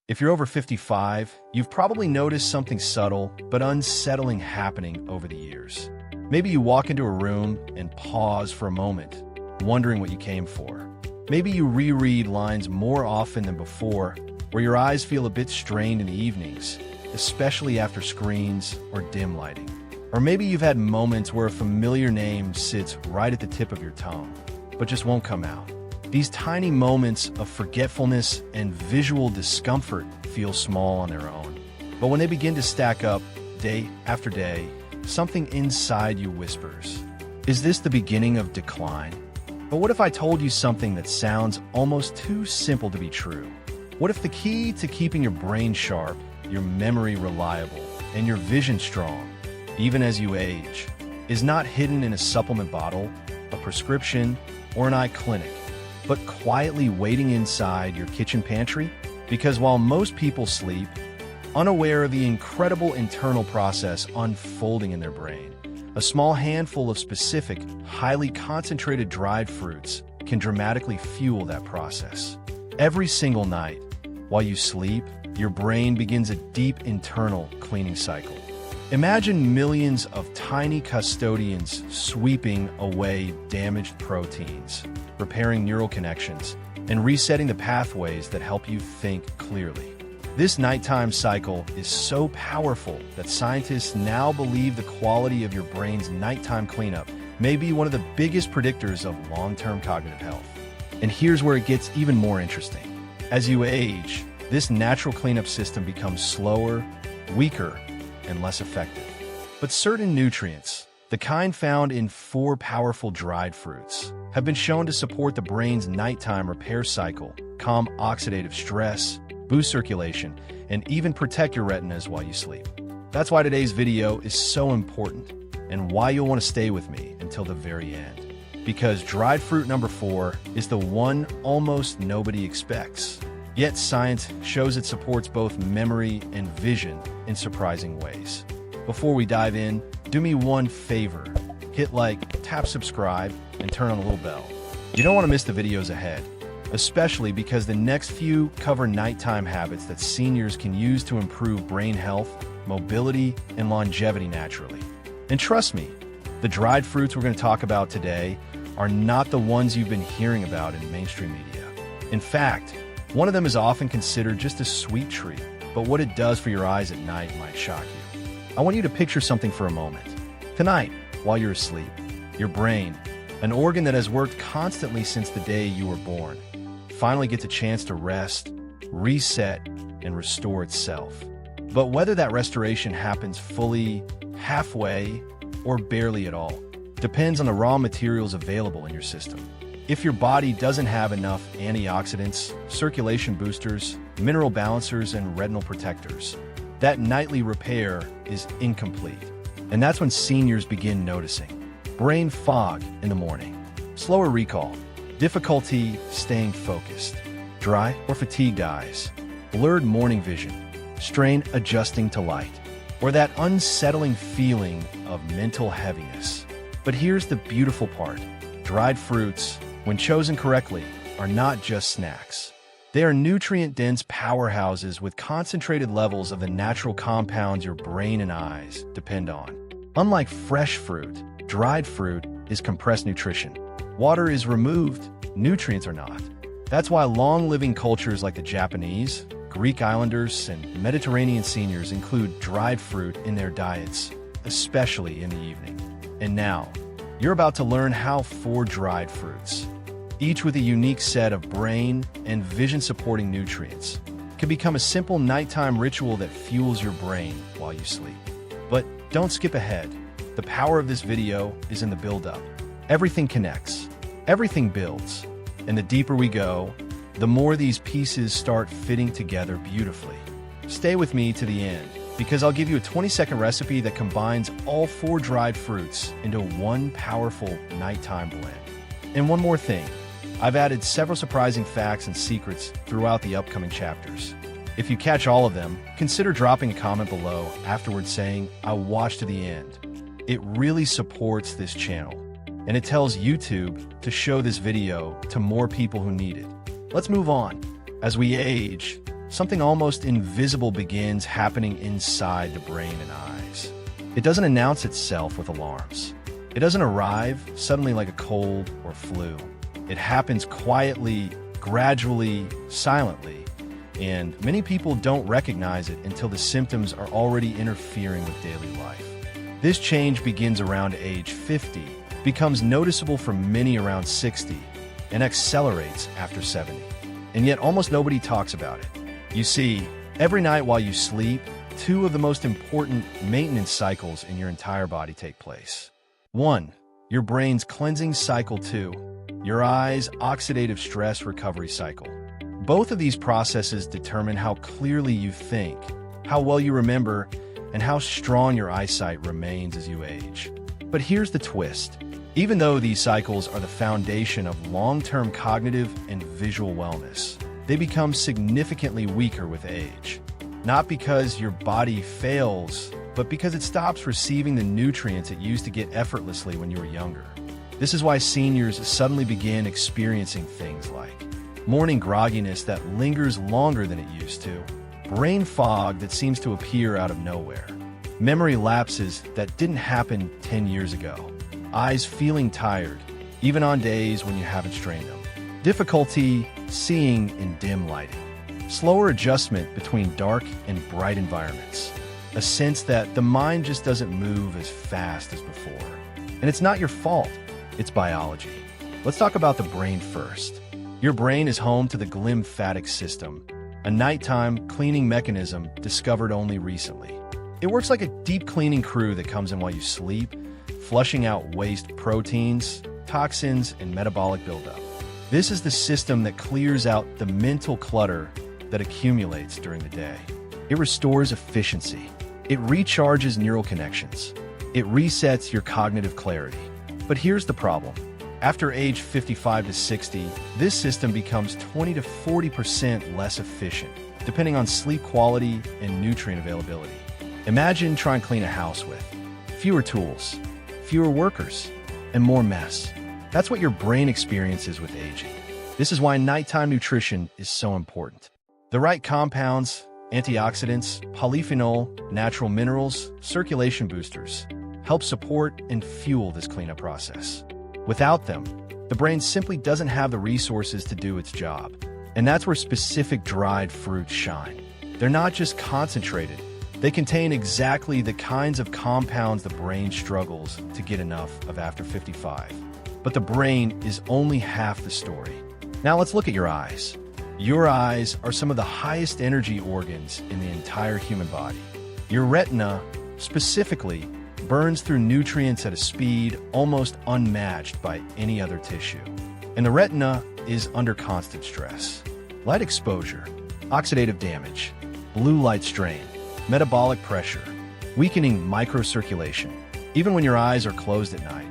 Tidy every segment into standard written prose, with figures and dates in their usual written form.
If you're over 55, you've probably noticed something subtle but unsettling happening over the years. Maybe you walk into a room and pause for a moment, wondering what you came for. Maybe you reread lines more often than before, or your eyes feel a bit strained in the evenings, especially after screens or dim lighting. Or maybe you've had moments where a familiar name sits right at the tip of your tongue, but just won't come out. These tiny moments of forgetfulness and visual discomfort feel small on their own. But when they begin to stack up day after day, something inside you whispers, "Is this the beginning of decline?" But what if I told you something that sounds almost too simple to be true? What if the key to keeping your brain sharp, your memory reliable, and your vision strong, even as you age, is not hidden in a supplement bottle, a prescription, or an eye clinic, but quietly waiting inside your kitchen pantry? Because while most people sleep, unaware of the incredible internal process unfolding in their brain, a small handful of specific, highly concentrated dried fruits can dramatically fuel that process. Every single night, while you sleep, your brain begins a deep internal cleaning cycle. Imagine millions of tiny custodians sweeping away damaged proteins, repairing neural connections, and resetting the pathways that help you think clearly. This nighttime cycle is so powerful that scientists now believe the quality of your brain's nighttime cleanup may be one of the biggest predictors of long-term cognitive health. And here's where it gets even more interesting. As you age, this natural cleanup system becomes slower, weaker, and less effective. But certain nutrients, the kind found in 4 powerful dried fruits, have been shown to support the brain's nighttime repair cycle, calm oxidative stress, boost circulation, and even protect your retinas while you sleep. That's why today's video is so important, and why you'll want to stay with me until the very end. Because dried fruit number 4 is the one almost nobody expects. Yet science shows it supports both memory and vision in surprising ways. Before we dive in, do me one favor. Hit like, tap subscribe, and turn on the little bell. You don't want to miss the videos ahead, especially because the next few cover nighttime habits that seniors can use to improve brain health, mobility, and longevity naturally. And trust me, the dried fruits we're going to talk about today are not the ones you've been hearing about in mainstream media. In fact, one of them is often considered just a sweet treat, but what it does for your eyes at night might shock you. I want you to picture something for a moment. Tonight, while you're asleep, your brain, an organ that has worked constantly since the day you were born, finally gets a chance to rest, reset, and restore itself. But whether that restoration happens fully, halfway, or barely at all, depends on the raw materials available in your system. If your body doesn't have enough antioxidants, circulation boosters, mineral balancers, and retinal protectors, that nightly repair is incomplete. And that's when seniors begin noticing brain fog in the morning, slower recall, difficulty staying focused, dry or fatigued eyes, blurred morning vision, strain adjusting to light, or that unsettling feeling of mental heaviness. But here's the beautiful part. Dried fruits, when chosen correctly, are not just snacks. They are nutrient-dense powerhouses with concentrated levels of the natural compounds your brain and eyes depend on. Unlike fresh fruit, dried fruit is compressed nutrition. Water is removed, nutrients are not. That's why long-living cultures like the Japanese, Greek islanders, and Mediterranean seniors include dried fruit in their diets, especially in the evening. And now, you're about to learn how 4 dried fruits, each with a unique set of brain and vision-supporting nutrients, can become a simple nighttime ritual that fuels your brain while you sleep. But don't skip ahead. The power of this video is in the build-up. Everything connects, everything builds, and the deeper we go, the more these pieces start fitting together beautifully. Stay with me to the end, because I'll give you a 20-second recipe that combines all 4 dried fruits into one powerful nighttime blend. And one more thing, I've added several surprising facts and secrets throughout the upcoming chapters. If you catch all of them, consider dropping a comment below afterwards saying, "I watched to the end." It really supports this channel, and it tells YouTube to show this video to more people who need it. Let's move on. As we age, something almost invisible begins happening inside the brain and eyes. It doesn't announce itself with alarms. It doesn't arrive suddenly like a cold or flu. It happens quietly, gradually, silently, and many people don't recognize it until the symptoms are already interfering with daily life. This change begins around age 50, becomes noticeable for many around 60, and accelerates after 70. And yet almost nobody talks about it. You see, every night while you sleep, two of the most important maintenance cycles in your entire body take place. 1. Your brain's cleansing cycle. 2. Your eye's oxidative stress recovery cycle. Both of these processes determine how clearly you think, how well you remember, and how strong your eyesight remains as you age. But here's the twist. Even though these cycles are the foundation of long-term cognitive and visual wellness, they become significantly weaker with age. Not because your body fails, but because it stops receiving the nutrients it used to get effortlessly when you were younger. This is why seniors suddenly begin experiencing things like morning grogginess that lingers longer than it used to, brain fog that seems to appear out of nowhere, memory lapses that didn't happen 10 years ago, eyes feeling tired, even on days when you haven't strained them, difficulty seeing in dim lighting, slower adjustment between dark and bright environments, a sense that the mind just doesn't move as fast as before. And it's not your fault, it's biology. Let's talk about the brain first. Your brain is home to the glymphatic system, a nighttime cleaning mechanism discovered only recently. It works like a deep cleaning crew that comes in while you sleep, flushing out waste proteins, toxins, and metabolic buildup. This is the system that clears out the mental clutter that accumulates during the day. It restores efficiency. It recharges neural connections. It resets your cognitive clarity. But here's the problem. After age 55 to 60, this system becomes 20 to 40% less efficient, depending on sleep quality and nutrient availability. Imagine trying to clean a house with fewer tools, fewer workers, and more mess. That's what your brain experiences with aging. This is why nighttime nutrition is so important. The right compounds, antioxidants, polyphenol, natural minerals, circulation boosters, help support and fuel this cleanup process. Without them, the brain simply doesn't have the resources to do its job. And that's where specific dried fruits shine. They're not just concentrated. They contain exactly the kinds of compounds the brain struggles to get enough of after 55. But the brain is only half the story. Now let's look at your eyes. Your eyes are some of the highest energy organs in the entire human body. Your retina, specifically, burns through nutrients at a speed almost unmatched by any other tissue. And the retina is under constant stress. Light exposure, oxidative damage, blue light strain, metabolic pressure, weakening microcirculation. Even when your eyes are closed at night,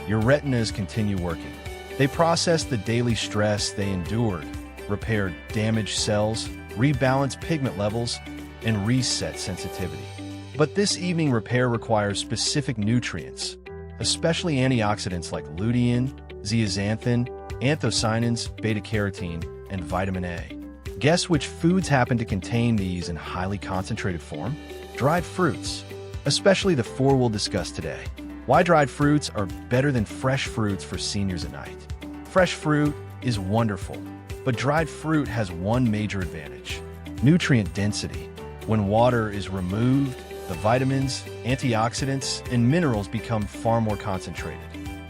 your retinas continue working. They process the daily stress they endured, repair damaged cells, rebalance pigment levels, and reset sensitivity. But this evening repair requires specific nutrients, especially antioxidants like lutein, zeaxanthin, anthocyanins, beta-carotene, and vitamin A. Guess which foods happen to contain these in highly concentrated form? Dried fruits, especially the four we'll discuss today. Why dried fruits are better than fresh fruits for seniors at night. Fresh fruit is wonderful, but dried fruit has one major advantage: nutrient density. When water is removed, the vitamins, antioxidants, and minerals become far more concentrated.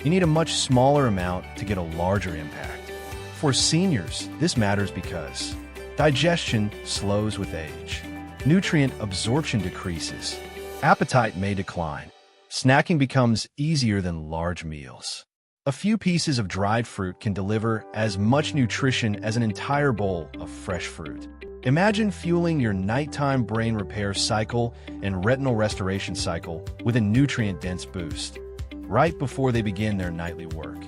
You need a much smaller amount to get a larger impact. For seniors, this matters because digestion slows with age, nutrient absorption decreases, appetite may decline, snacking becomes easier than large meals. A few pieces of dried fruit can deliver as much nutrition as an entire bowl of fresh fruit. Imagine fueling your nighttime brain repair cycle and retinal restoration cycle with a nutrient-dense boost, right before they begin their nightly work.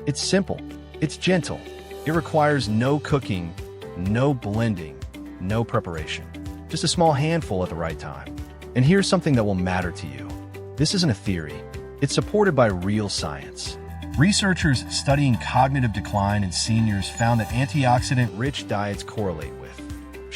It's simple, it's gentle, it requires no cooking, no blending, no preparation. Just a small handful at the right time. And here's something that will matter to you. This isn't a theory, it's supported by real science. Researchers studying cognitive decline in seniors found that antioxidant-rich diets correlate with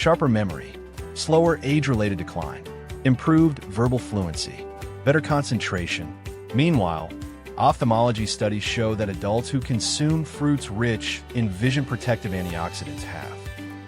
sharper memory, slower age-related decline, improved verbal fluency, better concentration. Meanwhile, ophthalmology studies show that adults who consume fruits rich in vision-protective antioxidants have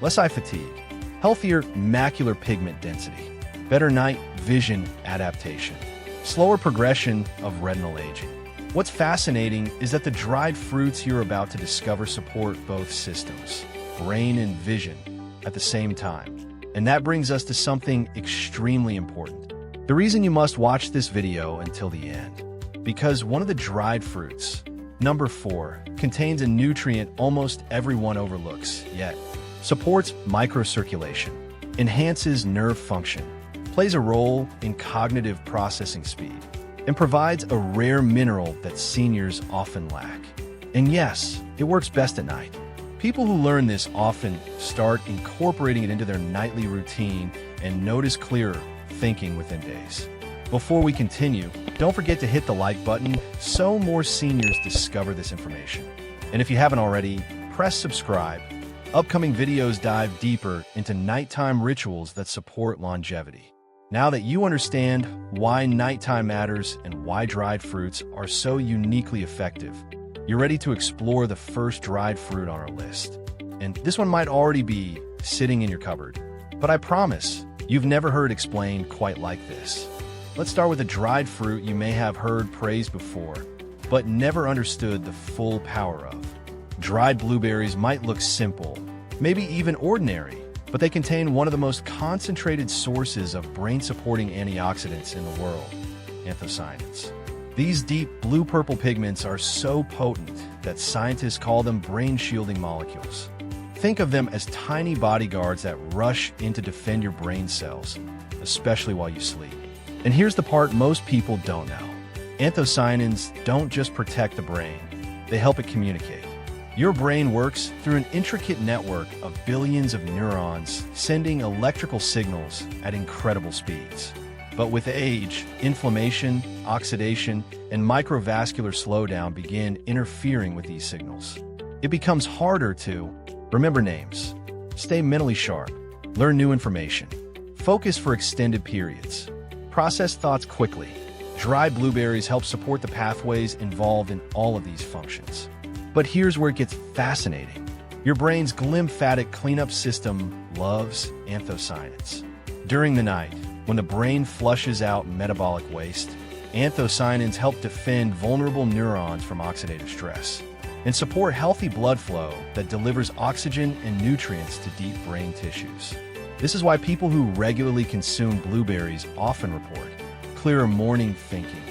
less eye fatigue, healthier macular pigment density, better night vision adaptation, slower progression of retinal aging. What's fascinating is that the dried fruits you're about to discover support both systems, brain and vision, at the same time. And that brings us to something extremely important. The reason you must watch this video until the end. Because one of the dried fruits, number 4, contains a nutrient almost everyone overlooks, yet supports microcirculation, enhances nerve function, plays a role in cognitive processing speed, and provides a rare mineral that seniors often lack. And yes, it works best at night. People who learn this often start incorporating it into their nightly routine and notice clearer thinking within days. Before we continue, don't forget to hit the like button so more seniors discover this information. And if you haven't already, press subscribe. Upcoming videos dive deeper into nighttime rituals that support longevity. Now that you understand why nighttime matters and why dried fruits are so uniquely effective, you're ready to explore the first dried fruit on our list. And this one might already be sitting in your cupboard, but I promise you've never heard explained quite like this. Let's start with a dried fruit you may have heard praised before, but never understood the full power of. Dried blueberries might look simple, maybe even ordinary, but they contain one of the most concentrated sources of brain-supporting antioxidants in the world, anthocyanins. These deep blue-purple pigments are so potent that scientists call them brain-shielding molecules. Think of them as tiny bodyguards that rush in to defend your brain cells, especially while you sleep. And here's the part most people don't know. Anthocyanins don't just protect the brain, they help it communicate. Your brain works through an intricate network of billions of neurons sending electrical signals at incredible speeds. But with age, inflammation, oxidation, and microvascular slowdown begin interfering with these signals. It becomes harder to remember names, stay mentally sharp, learn new information, focus for extended periods, process thoughts quickly. Dried blueberries help support the pathways involved in all of these functions. But here's where it gets fascinating. Your brain's glymphatic cleanup system loves anthocyanins. During the night, when the brain flushes out metabolic waste, anthocyanins help defend vulnerable neurons from oxidative stress and support healthy blood flow that delivers oxygen and nutrients to deep brain tissues. This is why people who regularly consume blueberries often report clearer morning thinking,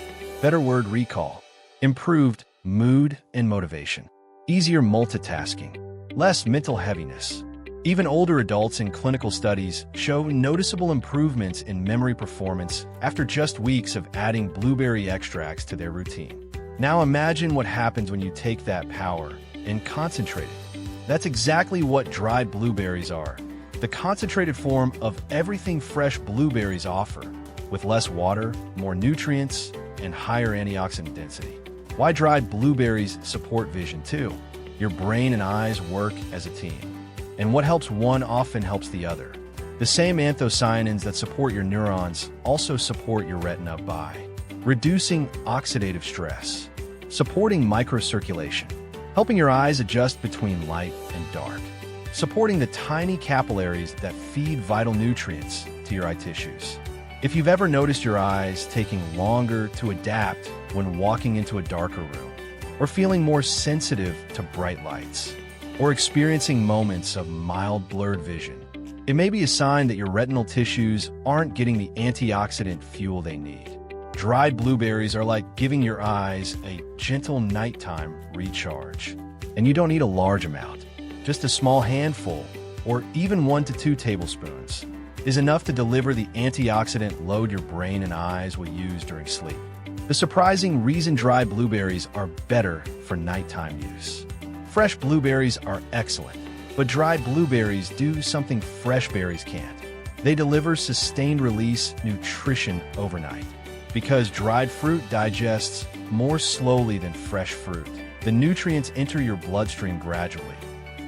better word recall, improved mood and motivation, easier multitasking, less mental heaviness. Even older adults in clinical studies show noticeable improvements in memory performance after just weeks of adding blueberry extracts to their routine. Now imagine what happens when you take that power and concentrate it. That's exactly what dried blueberries are, the concentrated form of everything fresh blueberries offer, with less water, more nutrients, and higher antioxidant density. Why dried blueberries support vision too? Your brain and eyes work as a team. And what helps one often helps the other. The same anthocyanins that support your neurons also support your retina by reducing oxidative stress, supporting microcirculation, helping your eyes adjust between light and dark, supporting the tiny capillaries that feed vital nutrients to your eye tissues. If you've ever noticed your eyes taking longer to adapt when walking into a darker room, or feeling more sensitive to bright lights, or experiencing moments of mild blurred vision, it may be a sign that your retinal tissues aren't getting the antioxidant fuel they need. Dried blueberries are like giving your eyes a gentle nighttime recharge. And you don't need a large amount. Just a small handful, or even 1 to 2 tablespoons, is enough to deliver the antioxidant load your brain and eyes will use during sleep. The surprising reason dried blueberries are better for nighttime use. Fresh blueberries are excellent, but dried blueberries do something fresh berries can't. They deliver sustained release nutrition overnight. Because dried fruit digests more slowly than fresh fruit, the nutrients enter your bloodstream gradually,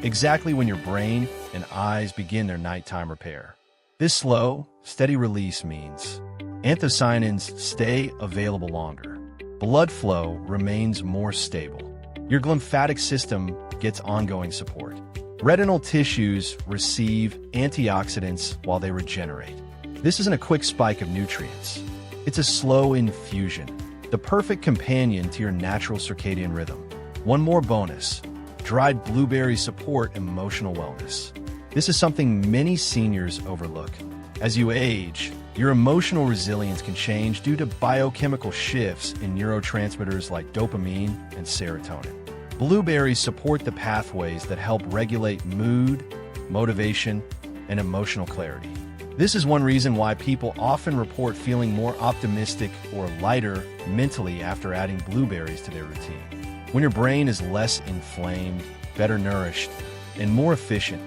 exactly when your brain and eyes begin their nighttime repair. This slow, steady release means anthocyanins stay available longer. Blood flow remains more stable. Your lymphatic system gets ongoing support. Retinal tissues receive antioxidants while they regenerate. This isn't a quick spike of nutrients. It's a slow infusion, the perfect companion to your natural circadian rhythm. One more bonus: dried blueberries support emotional wellness. This is something many seniors overlook. As you age, your emotional resilience can change due to biochemical shifts in neurotransmitters like dopamine and serotonin. Blueberries support the pathways that help regulate mood, motivation, and emotional clarity. This is one reason why people often report feeling more optimistic or lighter mentally after adding blueberries to their routine. When your brain is less inflamed, better nourished, and more efficient,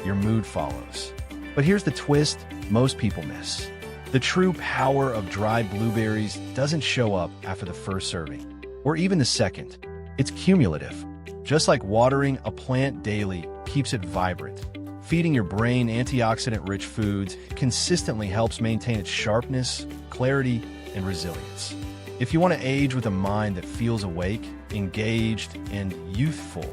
your mood follows. But here's the twist most people miss. The true power of dried blueberries doesn't show up after the first serving, or even the second. It's cumulative. Just like watering a plant daily keeps it vibrant, feeding your brain antioxidant-rich foods consistently helps maintain its sharpness, clarity, and resilience. If you want to age with a mind that feels awake, engaged, and youthful,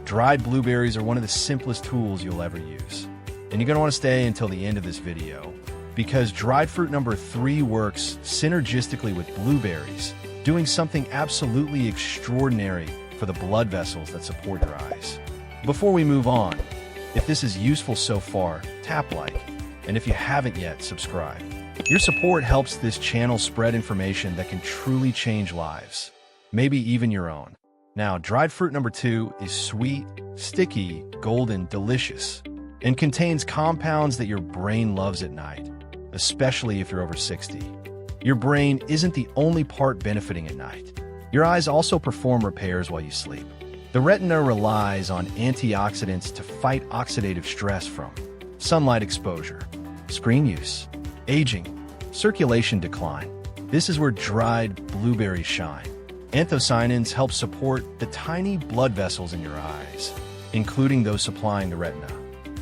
dried blueberries are one of the simplest tools you'll ever use. And you're going to want to stay until the end of this video, because dried fruit number 3 works synergistically with blueberries, doing something absolutely extraordinary for the blood vessels that support your eyes. Before we move on, if this is useful so far, tap like, and if you haven't yet, subscribe. Your support helps this channel spread information that can truly change lives, maybe even your own. Now, dried fruit number 2 is sweet, sticky, golden, delicious, and contains compounds that your brain loves at night, especially if you're over 60. Your brain isn't the only part benefiting at night. Your eyes also perform repairs while you sleep. The retina relies on antioxidants to fight oxidative stress from sunlight exposure, screen use, aging, circulation decline. This is where dried blueberries shine. Anthocyanins help support the tiny blood vessels in your eyes, including those supplying the retina.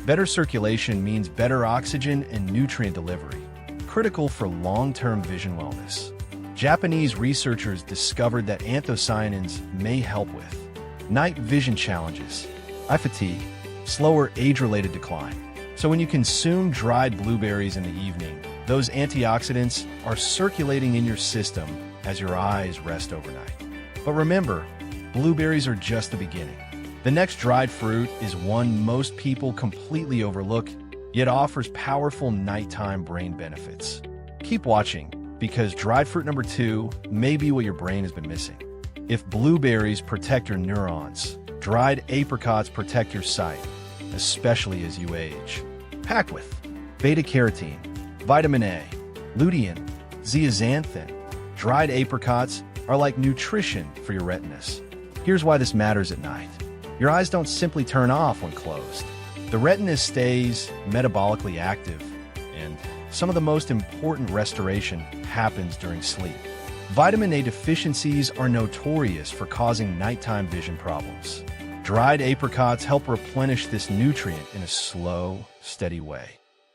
Better circulation means better oxygen and nutrient delivery, critical for long-term vision wellness. Japanese researchers discovered that anthocyanins may help with night vision challenges, eye fatigue, slower age-related decline. So when you consume dried blueberries in the evening, those antioxidants are circulating in your system as your eyes rest overnight. But remember, blueberries are just the beginning. The next dried fruit is one most people completely overlook, yet offers powerful nighttime brain benefits. Keep watching, because dried fruit number 2 may be what your brain has been missing. If blueberries protect your neurons, dried apricots protect your sight, especially as you age. Packed with beta-carotene, vitamin A, lutein, zeaxanthin, dried apricots are like nutrition for your retinas. Here's why this matters at night. Your eyes don't simply turn off when closed. The retina stays metabolically active, and some of the most important restoration happens during sleep. Vitamin A deficiencies are notorious for causing nighttime vision problems. Dried apricots help replenish this nutrient in a slow, steady way.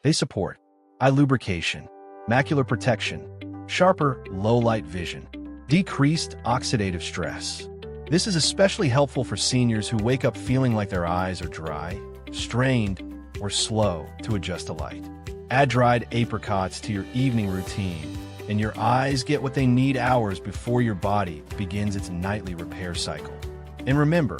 They support eye lubrication, macular protection, sharper, low-light vision, decreased oxidative stress. This is especially helpful for seniors who wake up feeling like their eyes are dry, strained, or slow to adjust to light. Add dried apricots to your evening routine, and your eyes get what they need hours before your body begins its nightly repair cycle. And remember,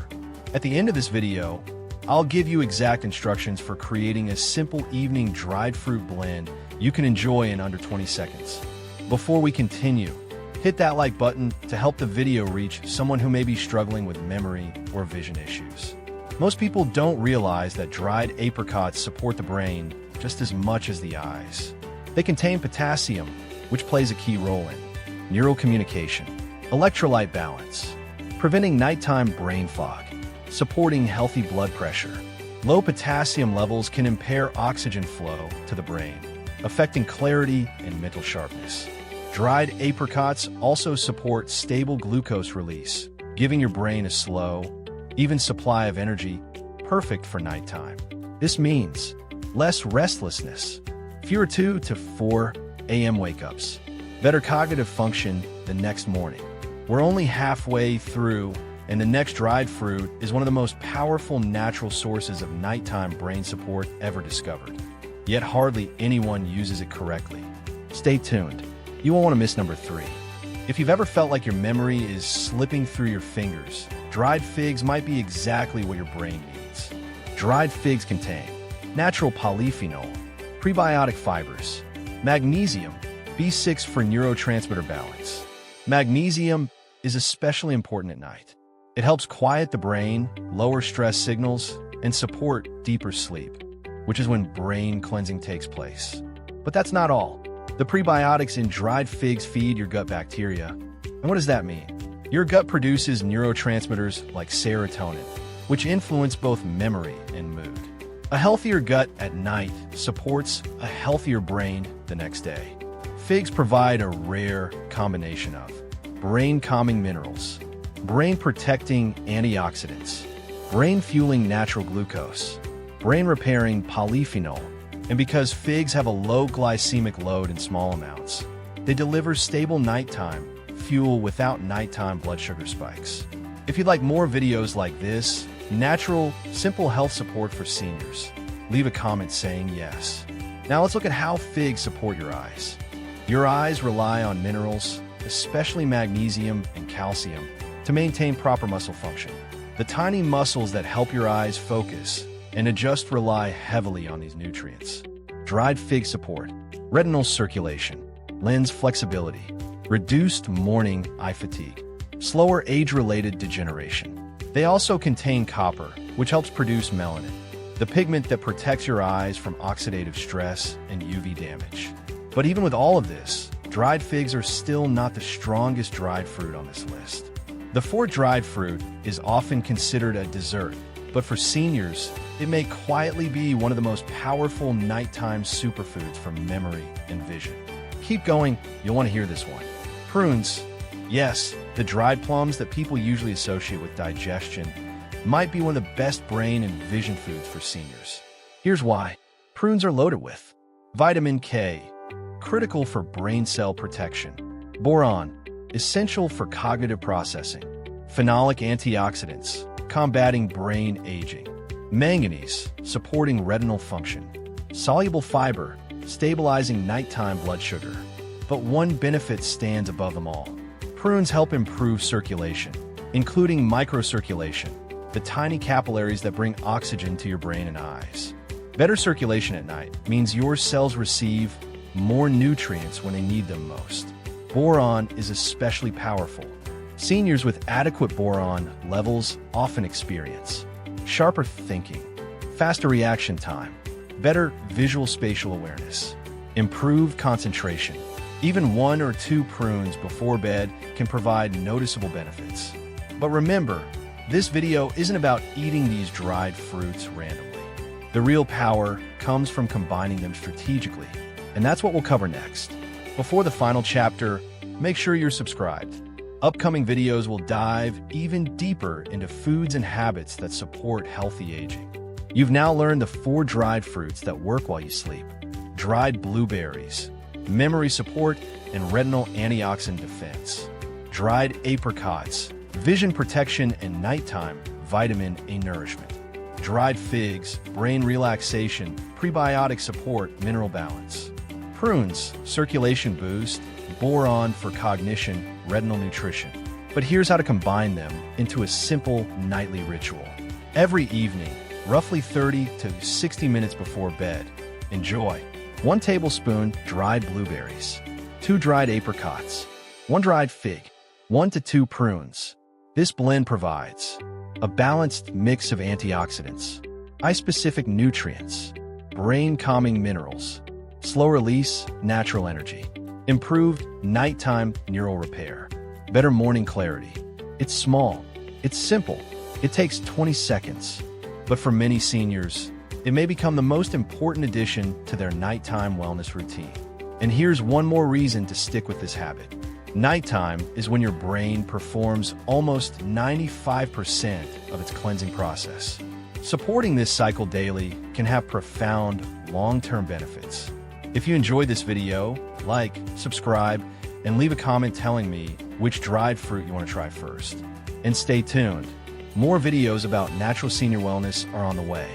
at the end of this video, I'll give you exact instructions for creating a simple evening dried fruit blend you can enjoy in under 20 seconds. Before we continue, hit that like button to help the video reach someone who may be struggling with memory or vision issues. Most people don't realize that dried apricots support the brain just as much as the eyes. They contain potassium, which plays a key role in neural communication, electrolyte balance, preventing nighttime brain fog, supporting healthy blood pressure. Low potassium levels can impair oxygen flow to the brain, affecting clarity and mental sharpness. Dried apricots also support stable glucose release, giving your brain a slow, even supply of energy, perfect for nighttime. This means less restlessness, fewer 2 to 4 a.m. wake-ups, better cognitive function the next morning. We're only halfway through, and the next dried fruit is one of the most powerful natural sources of nighttime brain support ever discovered. Yet hardly anyone uses it correctly. Stay tuned. You won't want to miss number 3. If you've ever felt like your memory is slipping through your fingers, dried figs might be exactly what your brain needs. Dried figs contain natural polyphenol, prebiotic fibers, magnesium, B6 for neurotransmitter balance. Magnesium is especially important at night. It helps quiet the brain, lower stress signals, and support deeper sleep, which is when brain cleansing takes place. But that's not all. The prebiotics in dried figs feed your gut bacteria. And what does that mean? Your gut produces neurotransmitters like serotonin, which influence both memory and mood. A healthier gut at night supports a healthier brain the next day. Figs provide a rare combination of brain-calming minerals, brain-protecting antioxidants, brain-fueling natural glucose, brain-repairing polyphenol, and because figs have a low glycemic load in small amounts, they deliver stable nighttime fuel without nighttime blood sugar spikes. If you'd like more videos like this, natural, simple health support for seniors, leave a comment saying yes. Now let's look at how figs support your eyes. Your eyes rely on minerals, especially magnesium and calcium, to maintain proper muscle function. The tiny muscles that help your eyes focus and adjust rely heavily on these nutrients. Dried fig support retinal circulation, lens flexibility, reduced morning eye fatigue, slower age-related degeneration. They also contain copper, which helps produce melanin, the pigment that protects your eyes from oxidative stress and UV damage. But even with all of this, dried figs are still not the strongest dried fruit on this list. The fourth dried fruit is often considered a dessert, but for seniors, it may quietly be one of the most powerful nighttime superfoods for memory and vision. Keep going, you'll want to hear this one. Prunes. Yes, the dried plums that people usually associate with digestion might be one of the best brain and vision foods for seniors. Here's why. Prunes are loaded with vitamin K, critical for brain cell protection, boron, essential for cognitive processing, phenolic antioxidants, combating brain aging, manganese, supporting retinal function, soluble fiber, stabilizing nighttime blood sugar. But one benefit stands above them all. Prunes help improve circulation, including microcirculation, the tiny capillaries that bring oxygen to your brain and eyes. Better circulation at night means your cells receive more nutrients when they need them most. Boron is especially powerful. Seniors with adequate boron levels often experience sharper thinking, faster reaction time, better visual spatial awareness, improved concentration. Even 1 or 2 prunes before bed can provide noticeable benefits. But remember, this video isn't about eating these dried fruits randomly. The real power comes from combining them strategically, and that's what we'll cover next. Before the final chapter, make sure you're subscribed. Upcoming videos will dive even deeper into foods and habits that support healthy aging. You've now learned the 4 dried fruits that work while you sleep. Dried blueberries, memory support and retinal antioxidant defense. Dried apricots, vision protection and nighttime vitamin A nourishment. Dried figs, brain relaxation, prebiotic support, mineral balance. Prunes, circulation boost, boron for cognition, retinal nutrition. But here's how to combine them into a simple nightly ritual. Every evening, roughly 30 to 60 minutes before bed, enjoy 1 tablespoon dried blueberries, 2 dried apricots, 1 dried fig, 1 to 2 prunes. This blend provides a balanced mix of antioxidants, eye-specific nutrients, brain-calming minerals, slow-release natural energy, improved nighttime neural repair, better morning clarity. It's small, it's simple, it takes 20 seconds, but for many seniors, it may become the most important addition to their nighttime wellness routine. And here's one more reason to stick with this habit. Nighttime is when your brain performs almost 95% of its cleansing process. Supporting this cycle daily can have profound, long-term benefits. If you enjoyed this video, like, subscribe, and leave a comment telling me which dried fruit you want to try first. And stay tuned. More videos about natural senior wellness are on the way.